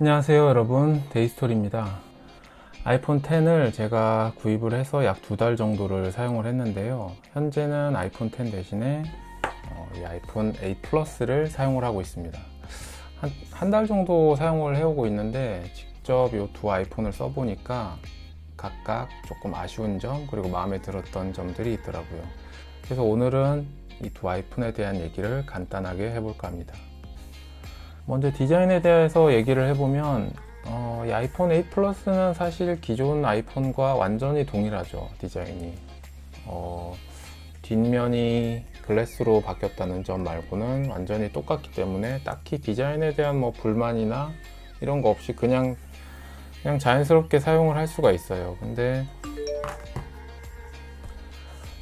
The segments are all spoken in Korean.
안녕하세요 여러분, 데이스토리입니다. 아이폰 X을 제가 구입을 해서 약 2달 정도를 사용을 했는데요. 현재는 아이폰 X 대신에 이 아이폰 8 플러스를 사용을 하고 있습니다. 한 달 정도 사용을 해오고 있는데 직접 이 두 아이폰을 써보니까 각각 조금 아쉬운 점 그리고 마음에 들었던 점들이 있더라고요. 그래서 오늘은 이 두 아이폰에 대한 얘기를 간단하게 해볼까 합니다. 먼저 디자인에 대해서 얘기를 해보면 이 아이폰 8 플러스는 사실 기존 아이폰과 완전히 동일하죠. 디자인이 뒷면이 글래스로 바뀌었다는 점 말고는 완전히 똑같기 때문에 딱히 디자인에 대한 불만이나 이런 거 없이 그냥 자연스럽게 사용을 할 수가 있어요. 근데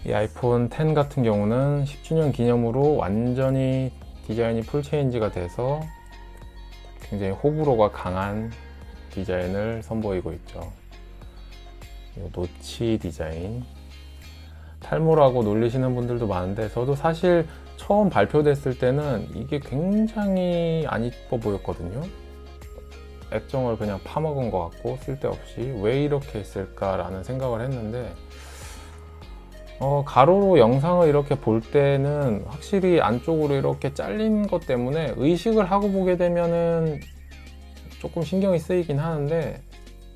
이 아이폰 X 같은 경우는 10주년 기념으로 완전히 디자인이 풀 체인지가 돼서 굉장히 호불호가 강한 디자인을 선보이고 있죠. 노치 디자인, 탈모라고 놀리시는 분들도 많은데 저도 사실 처음 발표됐을 때는 이게 굉장히 안 이뻐 보였거든요. 액정을 그냥 파먹은 것 같고 쓸데없이 왜 이렇게 했을까라는 생각을 했는데 가로로 영상을 이렇게 볼 때는 확실히 안쪽으로 이렇게 잘린 것 때문에 의식을 하고 보게 되면은 조금 신경이 쓰이긴 하는데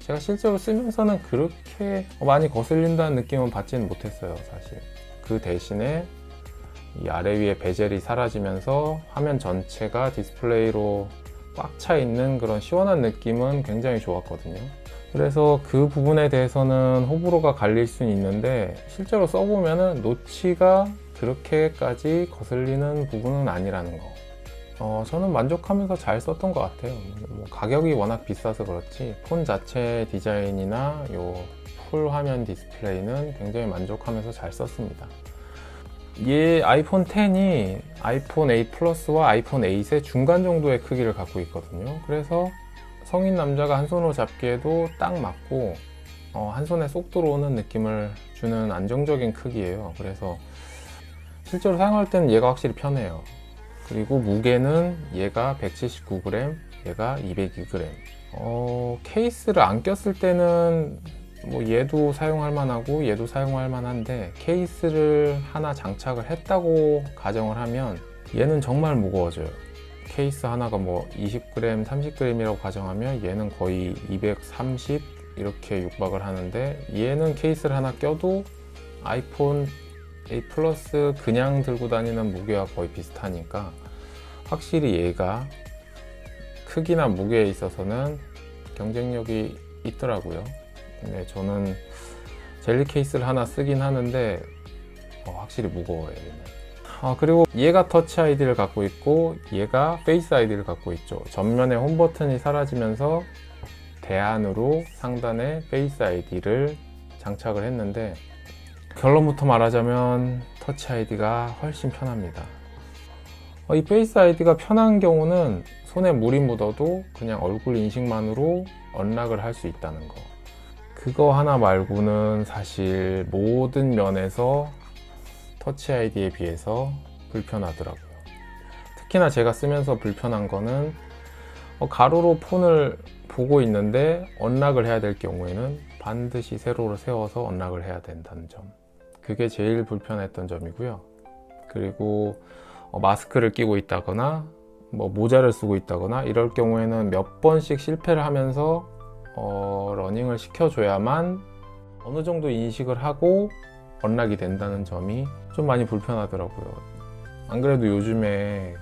제가 실제로 쓰면서는 그렇게 많이 거슬린다는 느낌은 받지는 못했어요. 사실 그 대신에 이 아래 위에 베젤이 사라지면서 화면 전체가 디스플레이로 꽉 차 있는 그런 시원한 느낌은 굉장히 좋았거든요. 그래서 그 부분에 대해서는 호불호가 갈릴 수는 있는데 실제로 써보면은 노치가 그렇게까지 거슬리는 부분은 아니라는 거. 저는 만족하면서 잘 썼던 것 같아요. 가격이 워낙 비싸서 그렇지 폰 자체 디자인이나 요 풀 화면 디스플레이는 굉장히 만족하면서 잘 썼습니다. 이 아이폰 X이 아이폰 8 플러스와 아이폰 8의 중간 정도의 크기를 갖고 있거든요. 그래서 성인 남자가 한 손으로 잡기에도 딱 맞고 한 손에 쏙 들어오는 느낌을 주는 안정적인 크기예요. 그래서 실제로 사용할 때는 얘가 확실히 편해요. 그리고 무게는 얘가 179g, 얘가 202g. 케이스를 안 꼈을 때는 얘도 사용할 만하고 얘도 사용할 만한데 케이스를 하나 장착을 했다고 가정을 하면 얘는 정말 무거워져요. 케이스 하나가 20g, 30g이라고 가정하면 얘는 거의 230 이렇게 육박을 하는데 얘는 케이스를 하나 껴도 아이폰 8 플러스 그냥 들고 다니는 무게와 거의 비슷하니까 확실히 얘가 크기나 무게에 있어서는 경쟁력이 있더라고요. 근데 저는 젤리 케이스를 하나 쓰긴 하는데 확실히 무거워요. 얘는. 그리고 얘가 터치 아이디를 갖고 있고 얘가 페이스 아이디를 갖고 있죠. 전면에 홈 버튼이 사라지면서 대안으로 상단에 페이스 아이디를 장착을 했는데 결론부터 말하자면 터치 아이디가 훨씬 편합니다. 이 페이스 아이디가 편한 경우는 손에 물이 묻어도 그냥 얼굴 인식만으로 언락을 할 수 있다는 거. 그거 하나 말고는 사실 모든 면에서 터치 아이디에 비해서 불편하더라고요. 특히나 제가 쓰면서 불편한 거는 가로로 폰을 보고 있는데 언락을 해야 될 경우에는 반드시 세로로 세워서 언락을 해야 된다는 점. 그게 제일 불편했던 점이고요. 그리고 마스크를 끼고 있다거나 모자를 쓰고 있다거나 이럴 경우에는 몇 번씩 실패를 하면서 러닝을 시켜줘야만 어느 정도 인식을 하고 언락이 된다는 점이 좀 많이 불편하더라고요. 안 그래도 요즘에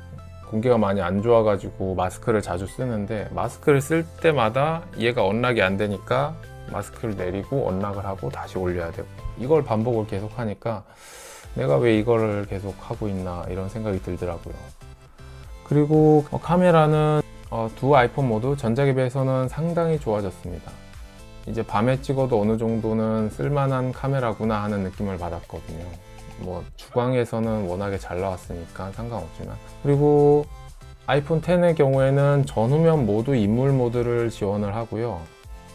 공기가 많이 안 좋아가지고 마스크를 자주 쓰는데 마스크를 쓸 때마다 얘가 언락이 안 되니까 마스크를 내리고 언락을 하고 다시 올려야 되고 이걸 반복을 계속 하니까 내가 왜 이거를 계속 하고 있나 이런 생각이 들더라고요. 그리고 카메라는 두 아이폰 모두 전작에 비해서는 상당히 좋아졌습니다. 이제 밤에 찍어도 어느 정도는 쓸만한 카메라구나 하는 느낌을 받았거든요. 주광에서는 워낙에 잘 나왔으니까 상관없지만. 그리고 아이폰 X의 경우에는 전후면 모두 인물 모드를 지원을 하고요.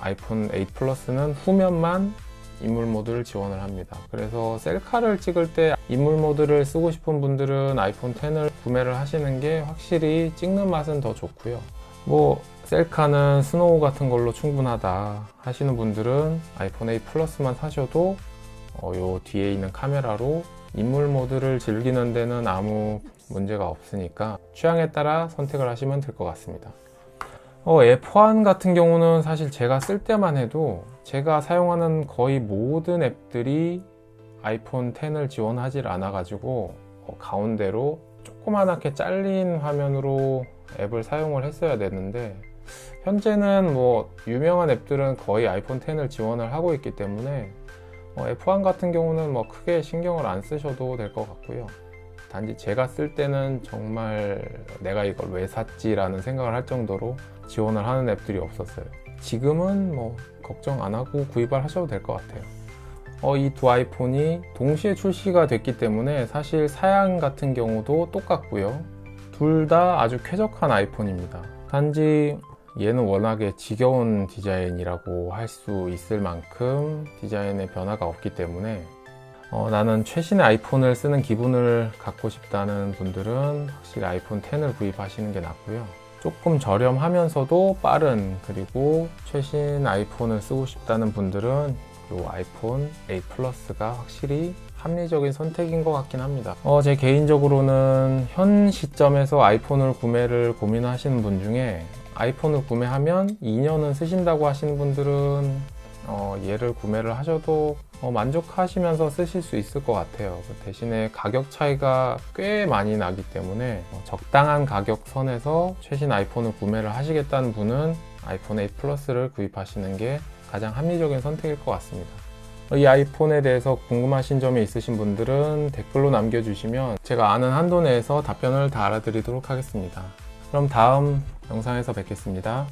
아이폰 8 플러스는 후면만 인물 모드를 지원을 합니다. 그래서 셀카를 찍을 때 인물 모드를 쓰고 싶은 분들은 아이폰 X을 구매를 하시는 게 확실히 찍는 맛은 더 좋고요. 뭐 셀카는 스노우 같은 걸로 충분하다 하시는 분들은 아이폰 8 플러스만 사셔도 요 뒤에 있는 카메라로 인물 모드를 즐기는 데는 아무 문제가 없으니까 취향에 따라 선택을 하시면 될 것 같습니다. F1 같은 경우는 사실 제가 쓸 때만 해도 제가 사용하는 거의 모든 앱들이 아이폰 10을 지원하지 않아 가지고 가운데로 조그맣게 잘린 화면으로 앱을 사용을 했어야 되는데, 현재는 뭐 유명한 앱들은 거의 아이폰 10을 지원을 하고 있기 때문에 F1 같은 경우는 뭐 크게 신경을 안 쓰셔도 될 것 같고요. 단지 제가 쓸 때는 정말 내가 이걸 왜 샀지 라는 생각을 할 정도로 지원을 하는 앱들이 없었어요. 지금은 뭐 걱정 안 하고 구입을 하셔도 될 것 같아요. 이 두 아이폰이 동시에 출시가 됐기 때문에 사실 사양 같은 경우도 똑같고요. 둘 다 아주 쾌적한 아이폰입니다. 단지 얘는 워낙에 지겨운 디자인이라고 할 수 있을 만큼 디자인의 변화가 없기 때문에 나는 최신의 아이폰을 쓰는 기분을 갖고 싶다는 분들은 확실히 아이폰 10을 구입하시는 게 낫고요. 조금 저렴하면서도 빠른, 그리고 최신 아이폰을 쓰고 싶다는 분들은 이 아이폰 8 플러스가 확실히 합리적인 선택인 것 같긴 합니다. 제 개인적으로는 현 시점에서 아이폰을 구매를 고민하시는 분 중에 아이폰을 구매하면 2년은 쓰신다고 하시는 분들은 얘를 구매를 하셔도 만족하시면서 쓰실 수 있을 것 같아요. 대신에 가격 차이가 꽤 많이 나기 때문에 적당한 가격 선에서 최신 아이폰을 구매를 하시겠다는 분은 아이폰 8 플러스를 구입하시는 게 가장 합리적인 선택일 것 같습니다. 이 아이폰에 대해서 궁금하신 점이 있으신 분들은 댓글로 남겨주시면 제가 아는 한도 내에서 답변을 다 알아드리도록 하겠습니다. 그럼 다음 영상에서 뵙겠습니다.